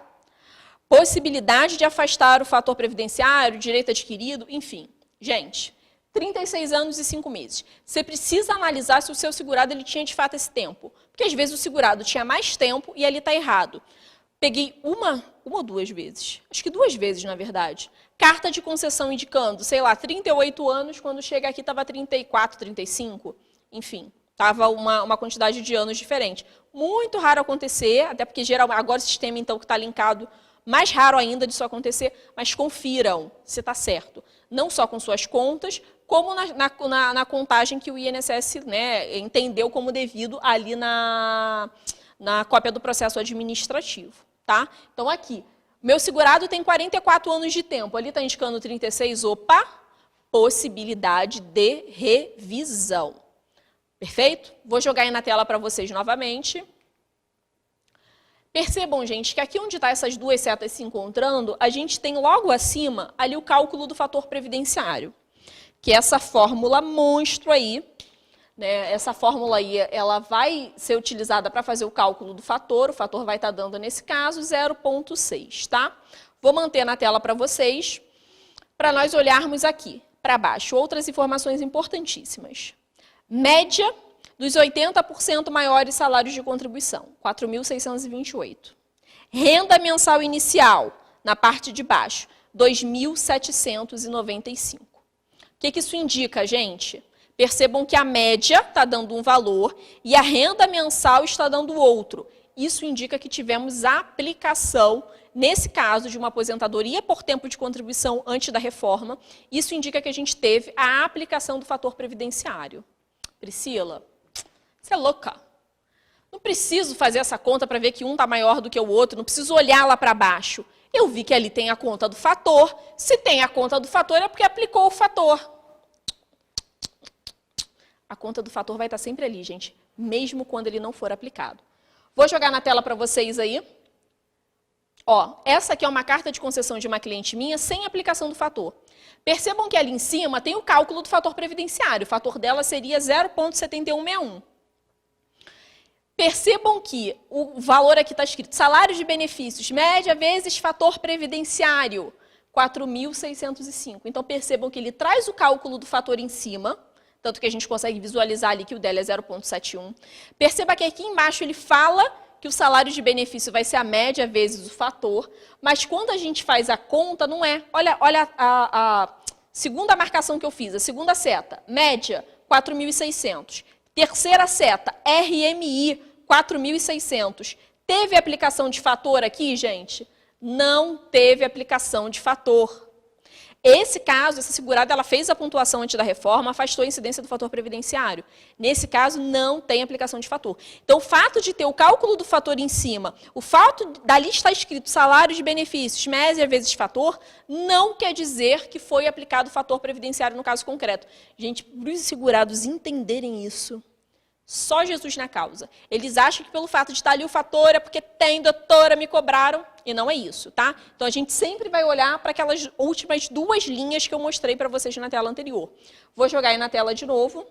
Possibilidade de afastar o fator previdenciário, direito adquirido, enfim. Gente, 36 anos e 5 meses. Você precisa analisar se o seu segurado ele tinha de fato esse tempo. Porque às vezes o segurado tinha mais tempo e ali está errado. Peguei uma ou duas vezes, acho que 2 vezes, na verdade. Carta de concessão indicando, sei lá, 38 anos, quando chega aqui estava 34, 35, enfim, estava uma quantidade de anos diferente. Muito raro acontecer, até porque geralmente, agora o sistema então que está linkado, mais raro ainda disso acontecer, mas confiram se está certo. Não só com suas contas, como na contagem que o INSS, né, entendeu como devido ali na cópia do processo administrativo. Tá? Então, aqui, meu segurado tem 44 anos de tempo, ali está indicando 36, opa, possibilidade de revisão. Perfeito? Vou jogar aí na tela para vocês novamente. Percebam, gente, que aqui onde está essas duas setas se encontrando, a gente tem logo acima ali o cálculo do fator previdenciário, que é essa fórmula monstro aí. Né, essa fórmula aí, ela vai ser utilizada para fazer o cálculo do fator, o fator vai estar dando, nesse caso, 0,6, tá? Vou manter na tela para vocês, para nós olharmos aqui, para baixo, outras informações importantíssimas. Média dos 80% maiores salários de contribuição, 4.628. Renda mensal inicial, na parte de baixo, 2.795. O que isso indica, gente? Percebam que a média está dando um valor e a renda mensal está dando outro. Isso indica que tivemos a aplicação, nesse caso, de uma aposentadoria por tempo de contribuição antes da reforma. Isso indica que a gente teve a aplicação do fator previdenciário. Priscila, você é louca. Não preciso fazer essa conta para ver que um está maior do que o outro, não preciso olhar lá para baixo. Eu vi que ali tem a conta do fator. Se tem a conta do fator, é porque aplicou o fator. A conta do fator vai estar sempre ali, gente, mesmo quando ele não for aplicado. Vou jogar na tela para vocês aí. Ó, essa aqui é uma carta de concessão de uma cliente minha sem aplicação do fator. Percebam que ali em cima tem o cálculo do fator previdenciário. O fator dela seria 0,7161. Percebam que o valor aqui está escrito salário de benefícios, média vezes fator previdenciário, 4.605. Então, percebam que ele traz o cálculo do fator em cima, tanto que a gente consegue visualizar ali que o dela é 0,71. Perceba que aqui embaixo ele fala que o salário de benefício vai ser a média vezes o fator, mas quando a gente faz a conta, não é. Olha a segunda marcação que eu fiz, a segunda seta, média, 4.600. Terceira seta, RMI, 4.600. Teve aplicação de fator aqui, gente? Não teve aplicação de fator. Esse caso, essa segurada, ela fez a pontuação antes da reforma, afastou a incidência do fator previdenciário. Nesse caso, não tem aplicação de fator. Então, o fato de ter o cálculo do fator em cima, o fato dali estar escrito salário de benefícios, média vezes fator, não quer dizer que foi aplicado o fator previdenciário no caso concreto. Gente, para os segurados entenderem isso, só Jesus na causa. Eles acham que pelo fato de estar ali o fator é porque tem, doutora, me cobraram. e não é isso, tá? Então, a gente sempre vai olhar para aquelas últimas duas linhas que eu mostrei para vocês na tela anterior. Vou jogar aí na tela de novo.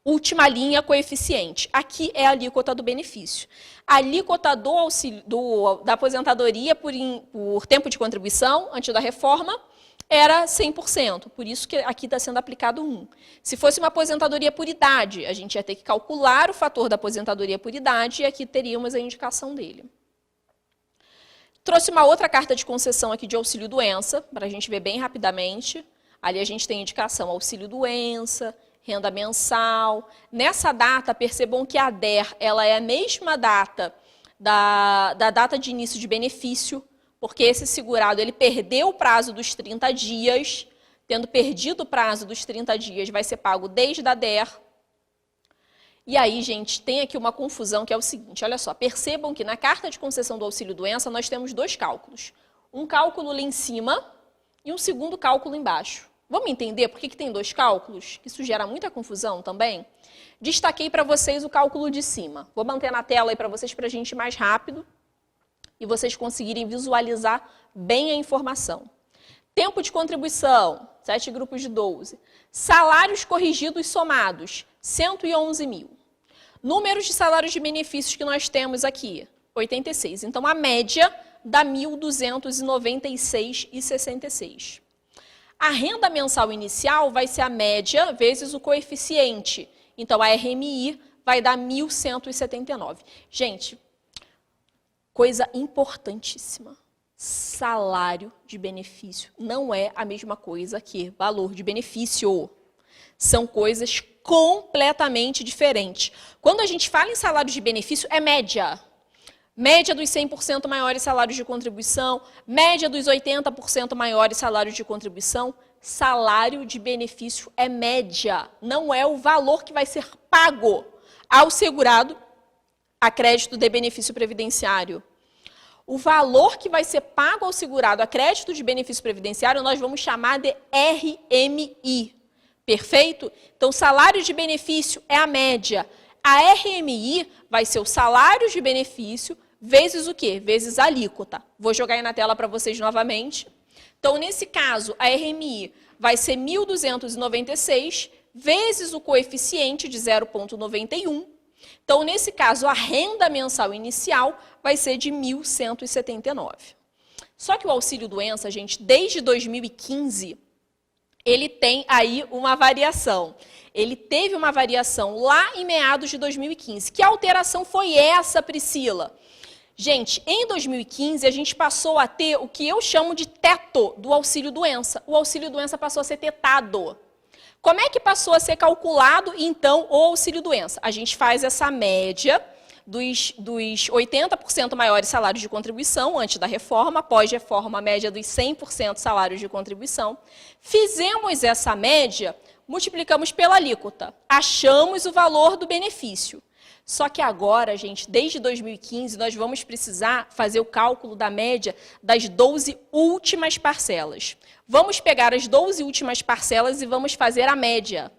Última linha, coeficiente. Aqui é a alíquota do benefício. A alíquota da aposentadoria por tempo de contribuição, antes da reforma, era 100%. Por isso que aqui está sendo aplicado 1. Se fosse uma aposentadoria por idade, a gente ia ter que calcular o fator da aposentadoria por idade e aqui teríamos a indicação dele. Trouxe uma outra carta de concessão aqui de auxílio-doença, para a gente ver bem rapidamente. Ali a gente tem indicação auxílio-doença, renda mensal. Nessa data, percebam que a DER ela é a mesma data da data de início de benefício, porque esse segurado ele perdeu o prazo dos 30 dias, tendo perdido o prazo dos 30 dias, vai ser pago desde a DER. E aí, gente, tem aqui uma confusão que é o seguinte, olha só, percebam que na carta de concessão do auxílio-doença nós temos dois cálculos. Um cálculo ali em cima e um segundo cálculo embaixo. Vamos entender por que tem dois cálculos? Isso gera muita confusão também. Destaquei para vocês o cálculo de cima. Vou manter na tela aí para vocês, para a gente ir mais rápido e vocês conseguirem visualizar bem a informação. Tempo de contribuição, 7 grupos de 12. Salários corrigidos somados, 111 mil. Números de salários de benefícios que nós temos aqui, 86. Então, a média dá 1.296,66. A renda mensal inicial vai ser a média vezes o coeficiente. Então, a RMI vai dar 1.179. Gente, coisa importantíssima. Salário de benefício não é a mesma coisa que valor de benefício. São coisas completamente diferentes. Quando a gente fala em salário de benefício, é média. Média dos 100% maiores salários de contribuição, média dos 80% maiores salários de contribuição. Salário de benefício é média, não é o valor que vai ser pago ao segurado a crédito de benefício previdenciário. O valor que vai ser pago ao segurado a crédito de benefício previdenciário nós vamos chamar de RMI. Perfeito? Então, salário de benefício é a média. A RMI vai ser o salário de benefício vezes o quê? Vezes a alíquota. Vou jogar aí na tela para vocês novamente. Então, nesse caso, a RMI vai ser 1.296 vezes o coeficiente de 0,91. Então, nesse caso, a renda mensal inicial vai ser de 1.179. Só que o auxílio-doença, gente, desde 2015, ele tem aí uma variação. Ele teve uma variação lá em meados de 2015. Que alteração foi essa, Priscila? Gente, em 2015, a gente passou a ter o que eu chamo de teto do auxílio-doença. O auxílio-doença passou a ser tetado. Como é que passou a ser calculado, então, o auxílio-doença? A gente faz essa média dos 80% maiores salários de contribuição antes da reforma, pós-reforma, a média dos 100% salários de contribuição. Fizemos essa média, multiplicamos pela alíquota, achamos o valor do benefício. Só que agora, gente, desde 2015, nós vamos precisar fazer o cálculo da média das 12 últimas parcelas. Vamos pegar as 12 últimas parcelas e vamos fazer a média.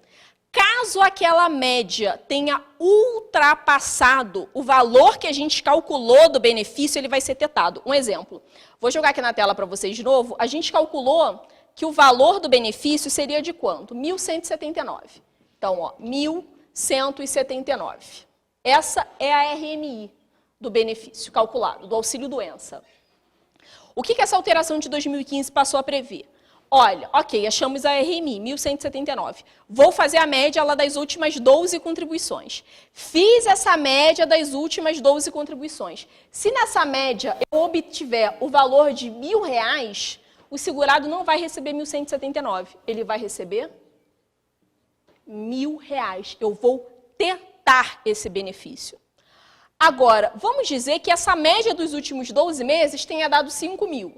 Caso aquela média tenha ultrapassado o valor que a gente calculou do benefício, ele vai ser tetado. Um exemplo. Vou jogar aqui na tela para vocês de novo. A gente calculou que o valor do benefício seria de quanto? 1.179. Então, ó, 1.179. Essa é a RMI do benefício calculado, do auxílio-doença. O que essa alteração de 2015 passou a prever? Olha, ok, achamos a RMI, 1.179. Vou fazer a média lá das últimas 12 contribuições. Fiz essa média das últimas 12 contribuições. Se nessa média eu obtiver o valor de R$1.000, o segurado não vai receber 1.179. Ele vai receber R$1.000. Eu vou ter esse benefício. Agora, vamos dizer que essa média dos últimos 12 meses tenha dado 5.000.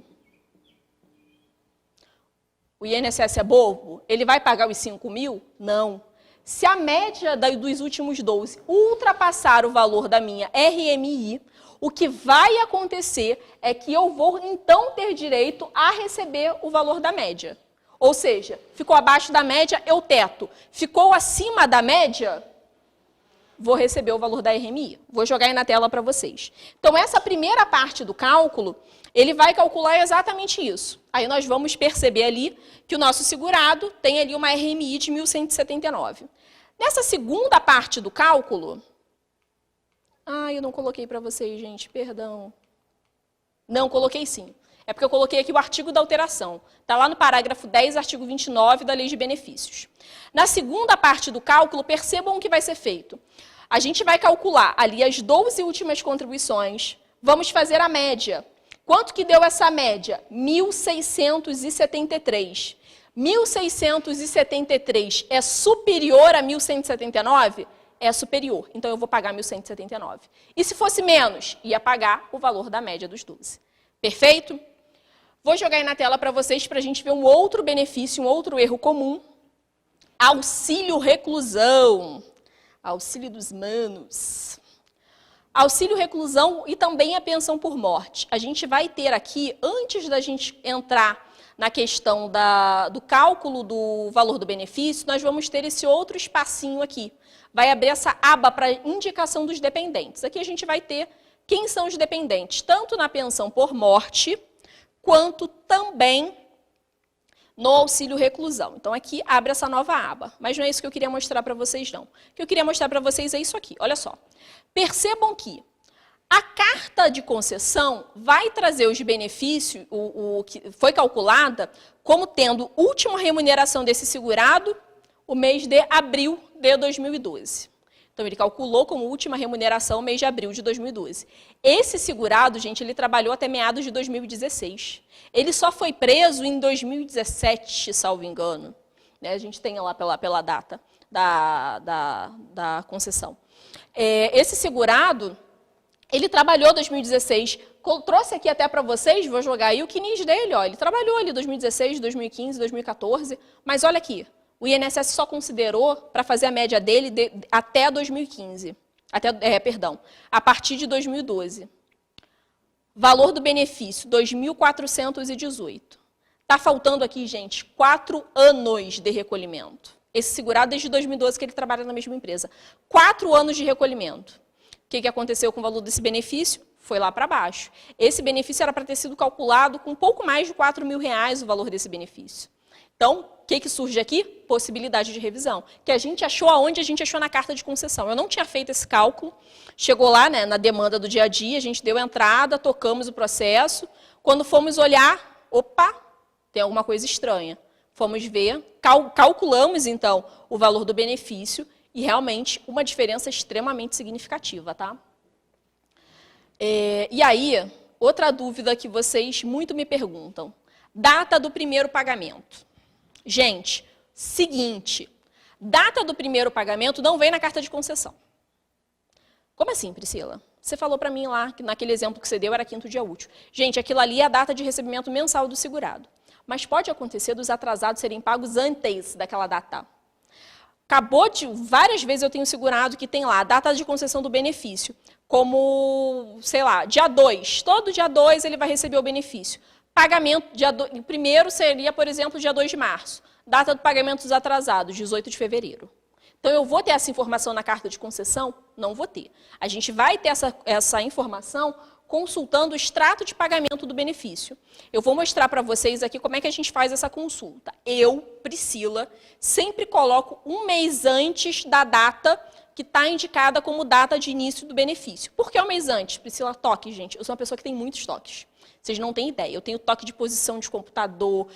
O INSS é bobo? Ele vai pagar os 5.000? Não. Se a média dos últimos 12 ultrapassar o valor da minha RMI, o que vai acontecer é que eu vou, então, ter direito a receber o valor da média. Ou seja, ficou abaixo da média, eu teto. Ficou acima da média, vou receber o valor da RMI. Vou jogar aí na tela para vocês. Então, essa primeira parte do cálculo, ele vai calcular exatamente isso. Aí nós vamos perceber ali que o nosso segurado tem ali uma RMI de 1.179. Nessa segunda parte do cálculo... eu não coloquei para vocês, gente, perdão. Não, coloquei sim. É porque eu coloquei aqui o artigo da alteração. Está lá no parágrafo 10, artigo 29 da Lei de Benefícios. Na segunda parte do cálculo, percebam o que vai ser feito. A gente vai calcular ali as 12 últimas contribuições, vamos fazer a média. Quanto que deu essa média? 1.673. 1.673 é superior a 1.179? É superior, então eu vou pagar 1.179. E se fosse menos, ia pagar o valor da média dos 12. Perfeito? Vou jogar aí na tela para vocês para a gente ver um outro benefício, um outro erro comum. Auxílio reclusão. Auxílio dos manos. Auxílio reclusão e também a pensão por morte. A gente vai ter aqui, antes da gente entrar na questão do cálculo do valor do benefício, nós vamos ter esse outro espacinho aqui. Vai abrir essa aba para indicação dos dependentes. Aqui a gente vai ter quem são os dependentes, tanto na pensão por morte, quanto também no auxílio reclusão. Então, aqui abre essa nova aba. Mas não é isso que eu queria mostrar para vocês, não. O que eu queria mostrar para vocês é isso aqui. Olha só. Percebam que a carta de concessão vai trazer os benefícios, o que foi calculada, como tendo última remuneração desse segurado, o mês de abril de 2012. Então, ele calculou como última remuneração o mês de abril de 2012. Esse segurado, gente, ele trabalhou até meados de 2016. Ele só foi preso em 2017, salvo engano. Né? A gente tem lá pela data da concessão. Esse segurado, ele trabalhou em 2016. Trouxe aqui até para vocês, vou jogar aí o CNIS dele. Ó, ele trabalhou ali em 2016, 2015, 2014. Mas olha aqui. O INSS só considerou para fazer a média dele até 2015. A partir de 2012. Valor do benefício, 2.418. Está faltando aqui, gente, 4 anos de recolhimento. Esse segurado desde 2012 que ele trabalha na mesma empresa. 4 anos de recolhimento. O que aconteceu com o valor desse benefício? Foi lá para baixo. Esse benefício era para ter sido calculado com um pouco mais de R$4.000 o valor desse benefício. Então, o que surge aqui? Possibilidade de revisão. Que a gente achou aonde a gente achou na carta de concessão. Eu não tinha feito esse cálculo. Chegou lá, né, na demanda do dia a dia, a gente deu entrada, tocamos o processo. Quando fomos olhar, opa, tem alguma coisa estranha. Fomos ver, calculamos, então, o valor do benefício e, realmente, uma diferença extremamente significativa, tá? E aí, outra dúvida que vocês muito me perguntam. Data do primeiro pagamento. Gente, seguinte, data do primeiro pagamento não vem na carta de concessão. Como assim, Priscila? Você falou para mim lá, que naquele exemplo que você deu era 5º dia útil. Gente, aquilo ali é a data de recebimento mensal do segurado. Mas pode acontecer dos atrasados serem pagos antes daquela data. Várias vezes eu tenho segurado que tem lá a data de concessão do benefício, como, sei lá, dia 2. Todo dia 2 ele vai receber o benefício. Pagamento, o primeiro seria, por exemplo, dia 2 de março. Data do pagamento dos atrasados, 18 de fevereiro. Então, eu vou ter essa informação na carta de concessão? Não vou ter. A gente vai ter essa informação consultando o extrato de pagamento do benefício. Eu vou mostrar para vocês aqui como é que a gente faz essa consulta. Eu, Priscila, sempre coloco um mês antes da data que está indicada como data de início do benefício. Por que um mês antes? Priscila, toque, gente. Eu sou uma pessoa que tem muitos toques. Vocês não têm ideia. Eu tenho toque de posição de computador.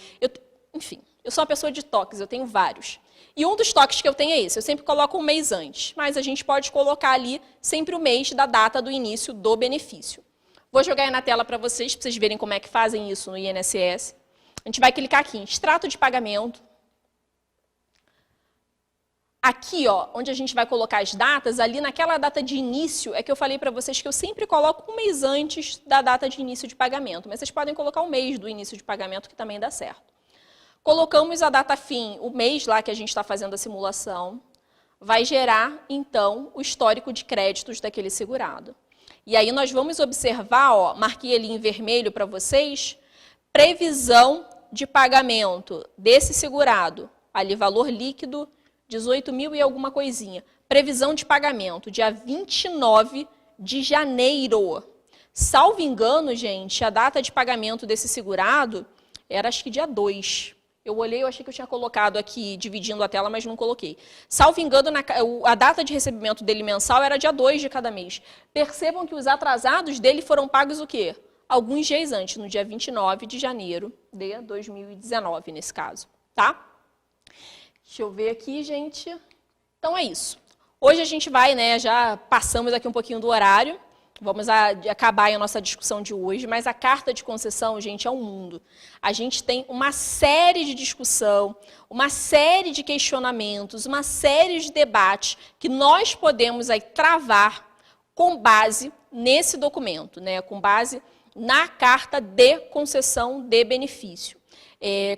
Enfim, eu sou uma pessoa de toques, eu tenho vários. E um dos toques que eu tenho é esse. Eu sempre coloco um mês antes. Mas a gente pode colocar ali sempre o mês da data do início do benefício. Vou jogar aí na tela para vocês verem como é que fazem isso no INSS. A gente vai clicar aqui em extrato de pagamento. Aqui, ó, onde a gente vai colocar as datas, ali naquela data de início, é que eu falei para vocês que eu sempre coloco um mês antes da data de início de pagamento. Mas vocês podem colocar o mês do início de pagamento, que também dá certo. Colocamos a data fim, o mês lá que a gente está fazendo a simulação, vai gerar, então, o histórico de créditos daquele segurado. E aí nós vamos observar, ó, marquei ali em vermelho para vocês, previsão de pagamento desse segurado, ali valor líquido, 18 mil e alguma coisinha. Previsão de pagamento, dia 29 de janeiro. Salvo engano, gente, a data de pagamento desse segurado era, acho que dia 2. Eu olhei, eu achei que eu tinha colocado aqui, dividindo a tela, mas não coloquei. Salvo engano, a data de recebimento dele mensal era dia 2 de cada mês. Percebam que os atrasados dele foram pagos o quê? Alguns dias antes, no dia 29 de janeiro de 2019, nesse caso, tá? Deixa eu ver aqui, gente. Então, é isso. Hoje a gente vai, né, já passamos aqui um pouquinho do horário, vamos acabar a nossa discussão de hoje, mas a carta de concessão, gente, é um mundo. A gente tem uma série de discussão, uma série de questionamentos, uma série de debates que nós podemos aí travar com base nesse documento, né, com base na carta de concessão de benefício.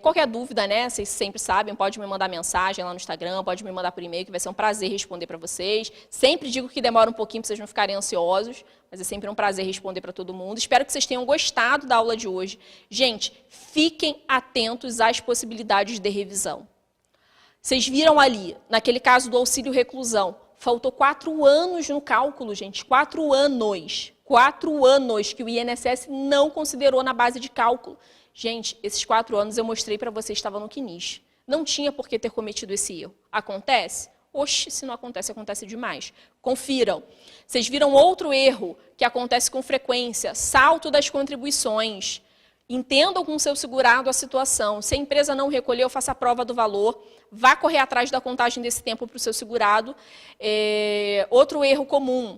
Qualquer dúvida, né, vocês sempre sabem, pode me mandar mensagem lá no Instagram, pode me mandar por e-mail, que vai ser um prazer responder para vocês. Sempre digo que demora um pouquinho para vocês não ficarem ansiosos, mas é sempre um prazer responder para todo mundo. Espero que vocês tenham gostado da aula de hoje. Gente, fiquem atentos às possibilidades de revisão. Vocês viram ali, naquele caso do auxílio reclusão, faltou 4 anos no cálculo, gente, 4 anos. 4 anos que o INSS não considerou na base de cálculo. Gente, esses 4 anos eu mostrei para vocês, estava no CNIS. Não tinha por que ter cometido esse erro. Acontece? Oxe, se não acontece, acontece demais. Confiram. Vocês viram outro erro que acontece com frequência, salto das contribuições. Entendam com o seu segurado a situação. Se a empresa não recolheu, faça a prova do valor. Vá correr atrás da contagem desse tempo para o seu segurado. Outro erro comum.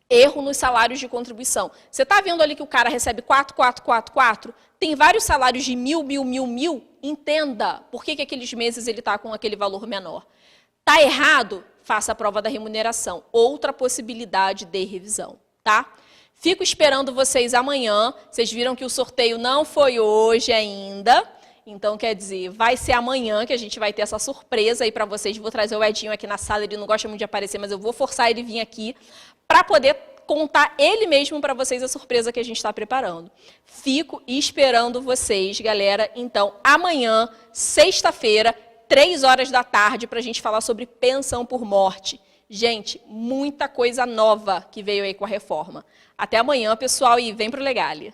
Erro nos salários de contribuição. Você está vendo ali que o cara recebe 4,444? Tem vários salários de 1.000. Entenda por que aqueles meses ele está com aquele valor menor. Está errado? Faça a prova da remuneração. Outra possibilidade de revisão, tá? Fico esperando vocês amanhã. Vocês viram que o sorteio não foi hoje ainda. Então, quer dizer, vai ser amanhã que a gente vai ter essa surpresa aí para vocês. Vou trazer o Edinho aqui na sala, ele não gosta muito de aparecer, mas eu vou forçar ele vir aqui para poder contar ele mesmo para vocês a surpresa que a gente está preparando. Fico esperando vocês, galera. Então, amanhã, sexta-feira, 3 horas da tarde, para a gente falar sobre pensão por morte. Gente, muita coisa nova que veio aí com a reforma. Até amanhã, pessoal, e vem pro Legale.